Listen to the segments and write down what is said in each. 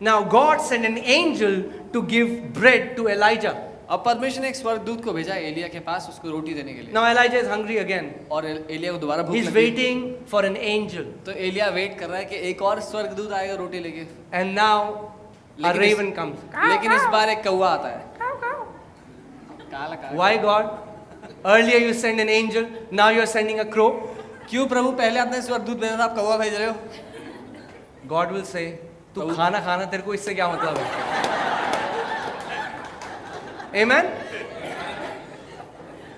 Now God sent an angel to give bread to Elijah. अब परमेश्वर ने एक स्वर्गदूत को भेजा एलिया के पास उसको रोटी देने के लिए। Now Elijah is hungry again. और एलिया को दोबारा भूख He's लगी। waiting for an angel. तो एलिया वेट कर रहा है कि एक और स्वर्गदूत आएगा रोटी लेके। And now a raven comes. लेकिन इस बार एक कौवा आता है। काला काला। Why God? Earlier you sent an angel, now you are sending a crow. क्यों प्रभु पहले आपने स्वर्गदूत भेजा था, आप कौवा भेज रहे हो? God will say, तू खाना खाना, तेरे को इससे क्या मतलब है? Amen?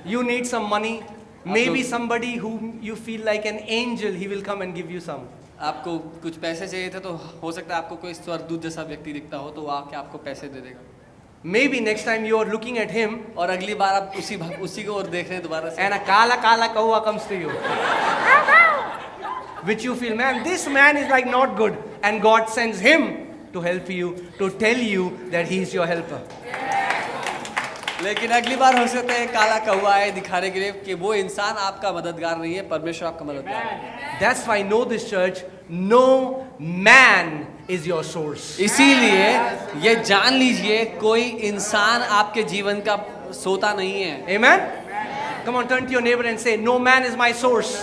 You need some money. Maybe somebody whom you feel like an angel, he will come and give you some. आपको कुछ पैसे चाहिए थे तो हो सकता है आपको कोई स्वर्गदूत जैसा व्यक्ति दिखता हो तो वो आके आपको पैसे दे देगा। Maybe next time you are looking at him, और अगली बार आप उसी को और देख रहे हैं दोबारा से। and a kala kawa comes to you, which you feel, man, this man is like not good, and God sends him to help you, to tell you that he is your helper. लेकिन अगली बार हो सकता है काला कौवा आए दिखाने के लिए कि वो इंसान आपका मददगार नहीं है, परमेश्वर आपका मददगार है। That's why know this church, no man is your source. इसीलिए ये जान लीजिए कोई इंसान आपके जीवन का सोता नहीं है। Amen? Come on, turn to your neighbor and say, no man is my source.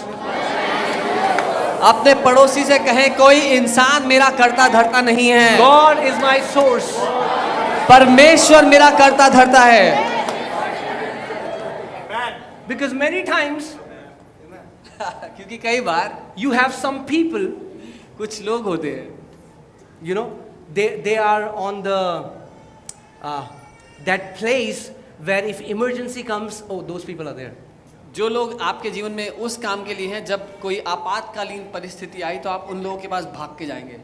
अपने पड़ोसी से कहें कोई इंसान मेरा करता धरता नहीं है। God is my source. परमेश्वर मेरा करता धरता है। Because many times क्योंकि कई बार you have some people, कुछ लोग होते हैं, you know, they are on the that place where if emergency comes, oh, those people are there. जो लोग आपके जीवन में उस काम के लिए हैं, जब कोई आपातकालीन परिस्थिति आई तो आप उन लोगों के पास भाग के जाएंगे।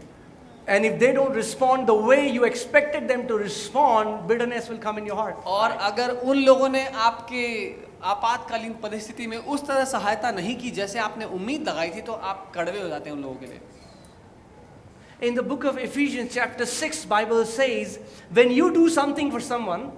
And if they don't respond the way you expected them to respond, bitterness will come in your heart. और अगर उन लोगों ने आपके आपातकालीन परिस्थिति में उस तरह सहायता नहीं की जैसे आपने उम्मीद लगाई थी तो आप कड़वे हो जाते हैं उन लोगों के लिए। In the book of Ephesians chapter 6, Bible says, when you do something for someone,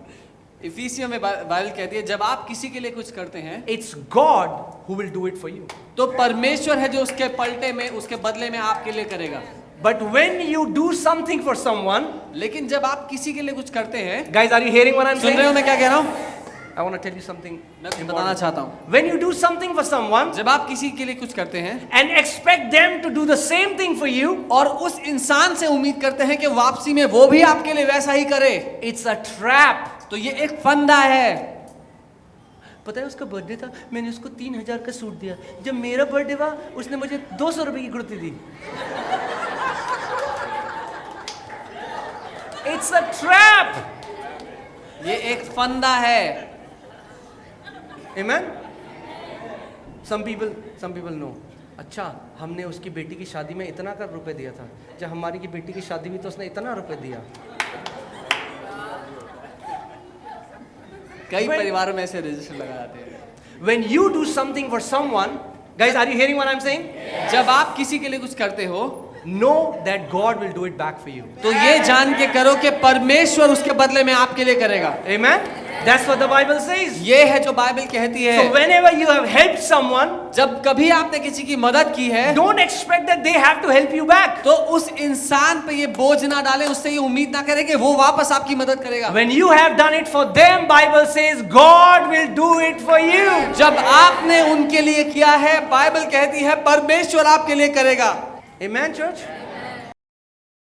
इफिसियों में बाइबल कहती है जब आप किसी के लिए कुछ करते हैं, it's God who will do it for you. तो परमेश्वर है जो उसके पलटे में उसके बदले में आपके लिए करेगा। But when you do something for someone, लेकिन जब आप किसी के लिए कुछ करते हैं, guys, are you hearing what I'm सुन रहे हो saying? मैं क्या कह रहा हूँ? I want to tell you something मैं कुछ बताना important. चाहता हूँ। When you do something for someone जब आप किसी के लिए कुछ करते हैं and expect them to do the same thing for you, और उस इंसान से उम्मीद करते हैं कि वापसी में वो भी आपके लिए वैसा ही करे, it's a trap. तो ये एक फंदा है। पता है उसका बर्थडे था, मैंने उसको 3000 का सूट दिया, जब मेरा बर्थडे हुआ उसने मुझे 200 रुपए की कुर्ती दी। It's a trap. ये एक फंदा है। Amen? Some people know. अच्छा, हमने उसकी बेटी की शादी में इतना कर रुपए दिया था, जब हमारी की बेटी की शादी हुई तो उसने इतना रुपए दिया। कई परिवारों में ऐसे रजिस्टर लगा जाते हैं। When you do something for someone, guys, are you hearing what I'm saying? जब आप किसी के लिए कुछ करते हो, Know that God will do it back for you. तो ये जान के करो कि परमेश्वर उसके बदले में आपके लिए करेगा। Amen? That's what the Bible says. ये है जो बाइबल कहती है। So whenever you have helped someone, जब कभी आपने किसी की मदद की है, don't expect that they have to help you back. तो उस इंसान पे ये बोझ ना डालें, उससे ये उम्मीद ना करें कि वो वापस आपकी मदद करेगा। When you have done it for them, Bible says God will do it for you. जब आपने उनके लिए किया है, बाइबल कहती है परमेश्वर आपके लिए करेगा। Amen, church?